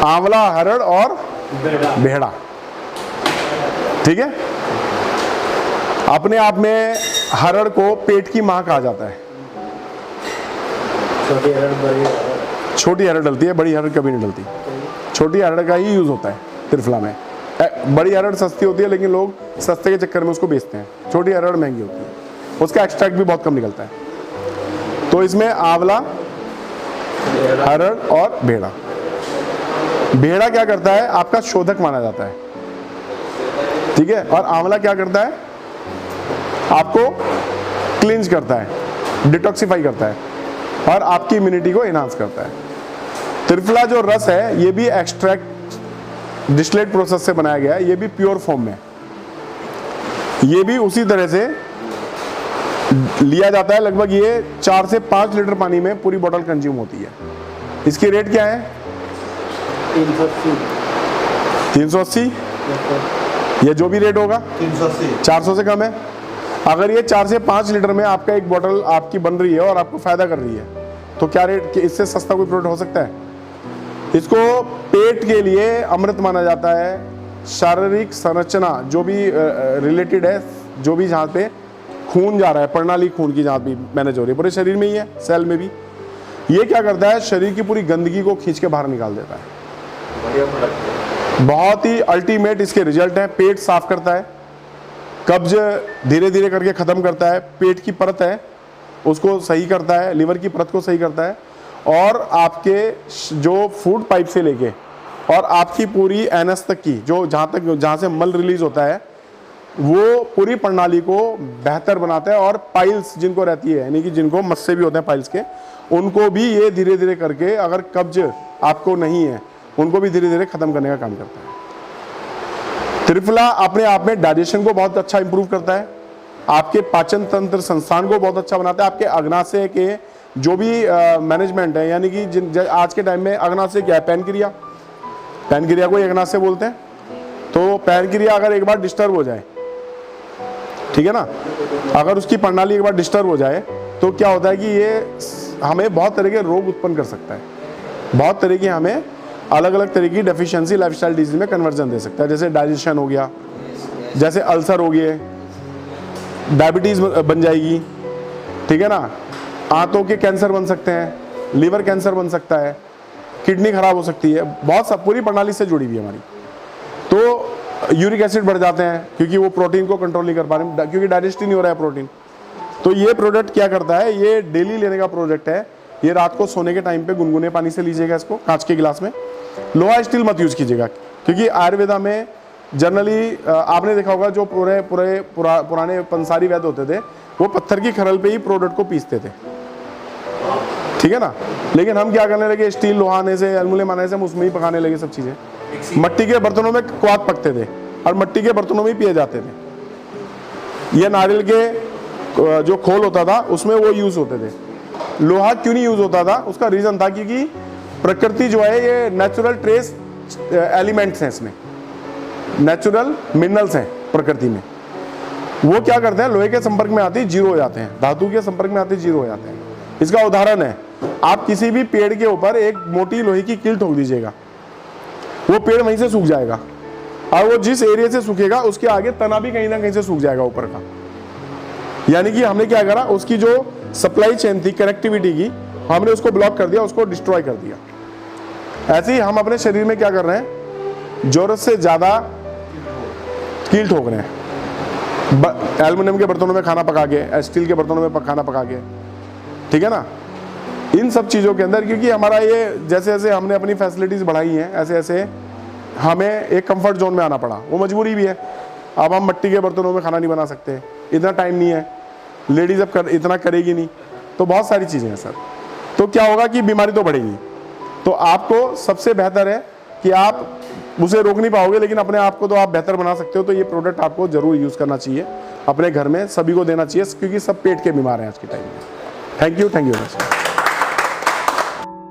आंवला, हरड़ और बेहड़ा। ठीक है। अपने आप में हरड़ को पेट की मां कहा जाता है। छोटी हरड़ डलती है, बड़ी हरड़ कभी नहीं डलती। छोटी हरड़ का ही यूज होता है त्रिफला में। बड़ी हरड़ सस्ती होती है, लेकिन लोग सस्ते के चक्कर में उसको बेचते हैं। छोटी हरड़ महंगी होती है, उसका एक्सट्रैक्ट भी बहुत कम निकलता है। तो इसमें आंवला, हरड़ और बेहड़ा। बेहड़ा क्या करता है, आपका शोधक माना जाता है। ठीक है। और आंवला क्या करता है, आपको क्लींज करता है, डिटॉक्सिफाई करता है और आपकी इम्यूनिटी को एनहांस करता है। त्रिफला जो रस है, ये भी एक्सट्रैक्ट डिस्टिलेट प्रोसेस से बनाया गया है। ये भी प्योर फॉर्म में, ये भी उसी तरह से लिया जाता है। लगभग ये 4 से 5 लीटर पानी में पूरी बोतल कंज्यूम होती है। इसकी रेट क्या है? 380। ये जो भी रेट होगा 380, 400 से कम है। अगर ये 4 से 5 लीटर में आपका एक बोतल आपकी बन रही है और आपको फायदा कर रही है, तो क्या रेट, इससे सस्ता कोई प्रोडक्ट हो सकता है? इसको पेट के लिए अमृत माना जाता है। शारीरिक संरचना जो भी रिलेटेड है, जो भी जहाँ पे खून जा रहा है, प्रणाली खून की जहाँ भी मैनेज हो रही है, पूरे शरीर में ही है, सेल में भी। ये क्या करता है, शरीर की पूरी गंदगी को खींच के बाहर निकाल देता है। बढ़िया प्रोडक्ट है। बहुत ही अल्टीमेट इसके रिजल्ट हैं। पेट साफ करता है, कब्ज धीरे धीरे करके खत्म करता है, पेट की परत है उसको सही करता है, लिवर की परत को सही करता है, और आपके जो फूड पाइप से लेके और आपकी पूरी एनस तक की, जो जहाँ से मल रिलीज होता है, वो पूरी प्रणाली को बेहतर बनाता है। और पाइल्स जिनको रहती है, यानी कि जिनको मस्से भी होते हैं पाइल्स के, उनको भी ये धीरे धीरे करके, अगर कब्ज आपको नहीं है, उनको भी धीरे धीरे खत्म करने का काम करता है। त्रिफला अपने आप में डाइजेशन को बहुत अच्छा इंप्रूव करता है, आपके पाचन तंत्र संस्थान को बहुत अच्छा बनाता है, आपके अग्नाशय के जो भी मैनेजमेंट है, यानी कि आज के टाइम में अग्नाशय क्या है, पैनक्रिया, पैनक्रिया को अग्नाशय बोलते हैं। तो पैनक्रिया अगर एक बार डिस्टर्ब हो जाए, ठीक है ना, अगर उसकी प्रणाली एक बार डिस्टर्ब हो जाए, तो क्या होता है कि ये हमें बहुत तरह के रोग उत्पन्न कर सकता है, बहुत तरह की हमें अलग अलग तरह की डेफिशिएंसी लाइफस्टाइल डिजीज में कन्वर्जन दे सकता है। जैसे डाइजेशन हो गया, जैसे अल्सर हो गए, डायबिटीज बन जाएगी, ठीक है ना, आंतों के कैंसर बन सकते हैं, लीवर कैंसर बन सकता है, किडनी खराब हो सकती है, बहुत सब पूरी प्रणाली से जुड़ी हुई है हमारी। तो यूरिक एसिड बढ़ जाते हैं क्योंकि वो प्रोटीन को कंट्रोल नहीं कर पा रहे, क्योंकि डाइजेस्ट ही नहीं हो रहा है प्रोटीन। तो ये प्रोडक्ट क्या करता है, ये डेली लेने का प्रोडक्ट है। ये रात को सोने के टाइम पे गुनगुने पानी से लीजिएगा इसको, कांच के गिलास में। लोहा स्टील मत यूज कीजिएगा, क्योंकि आयुर्वेदा में जनरली आपने देखा होगा, जो पुराने पंसारी वैद्य होते थे, वो पत्थर की खरल पे ही प्रोडक्ट को पीसते थे, ठीक है ना। लेकिन हम क्या करने लगे, स्टील लोहा आने से, एल्युमिनियम आने से हम उसमें ही पकाने लगे सब चीजें। मट्टी के बर्तनों में क्वाथ पकते थे और मट्टी के बर्तनों में ही पिए जाते थे। ये नारियल के जो खोल होता था उसमें वो यूज होते थे। लोहा क्यों नहीं यूज होता था, उसका रीजन था क्योंकि प्रकृति जो है, ये नेचुरल ट्रेस एलिमेंट्स हैं, इसमें नेचुरल मिनरल्स हैं प्रकृति में। वो क्या करते हैं, लोहे के संपर्क में आते ही जीरो हो जाते हैं, धातु के संपर्क में आते ही जीरो हो जाते हैं। इसका उदाहरण है, आप किसी भी पेड़ के ऊपर एक मोटी लोहे की कील ठोक दीजिएगा, वो पेड़ वहीं से सूख जाएगा, और वो जिस एरिया से सूखेगा उसके आगे तना भी कहीं ना कहीं से सूख जाएगा ऊपर का। यानी कि हमने क्या करा, उसकी जो सप्लाई चेन थी कनेक्टिविटी की, हमने उसको ब्लॉक कर दिया, उसको डिस्ट्रॉय कर दिया। ऐसे ही हम अपने शरीर में क्या कर रहे हैं, जरूरत से ज्यादा कील ठोक रहे हैं, एल्युमिनियम के बर्तनों में खाना पका के, स्टील के बर्तनों में खाना पका के, ठीक है ना, इन सब चीज़ों के अंदर। क्योंकि हमारा ये जैसे जैसे हमने अपनी फैसिलिटीज़ बढ़ाई हैं, ऐसे ऐसे हमें एक कंफर्ट जोन में आना पड़ा, वो मजबूरी भी है। अब हम मिट्टी के बर्तनों में खाना नहीं बना सकते, इतना टाइम नहीं है, लेडीज अब इतना करेगी नहीं, तो बहुत सारी चीज़ें हैं सर। तो क्या होगा कि बीमारी तो बढ़ेगी। तो आपको सबसे बेहतर है कि आप उसे रोक नहीं पाओगे, लेकिन अपने आप को तो आप बेहतर बना सकते हो। तो ये प्रोडक्ट आपको जरूर यूज़ करना चाहिए, अपने घर में सभी को देना चाहिए, क्योंकि सब पेट के बीमार हैं आज के टाइम में। Thank you very much.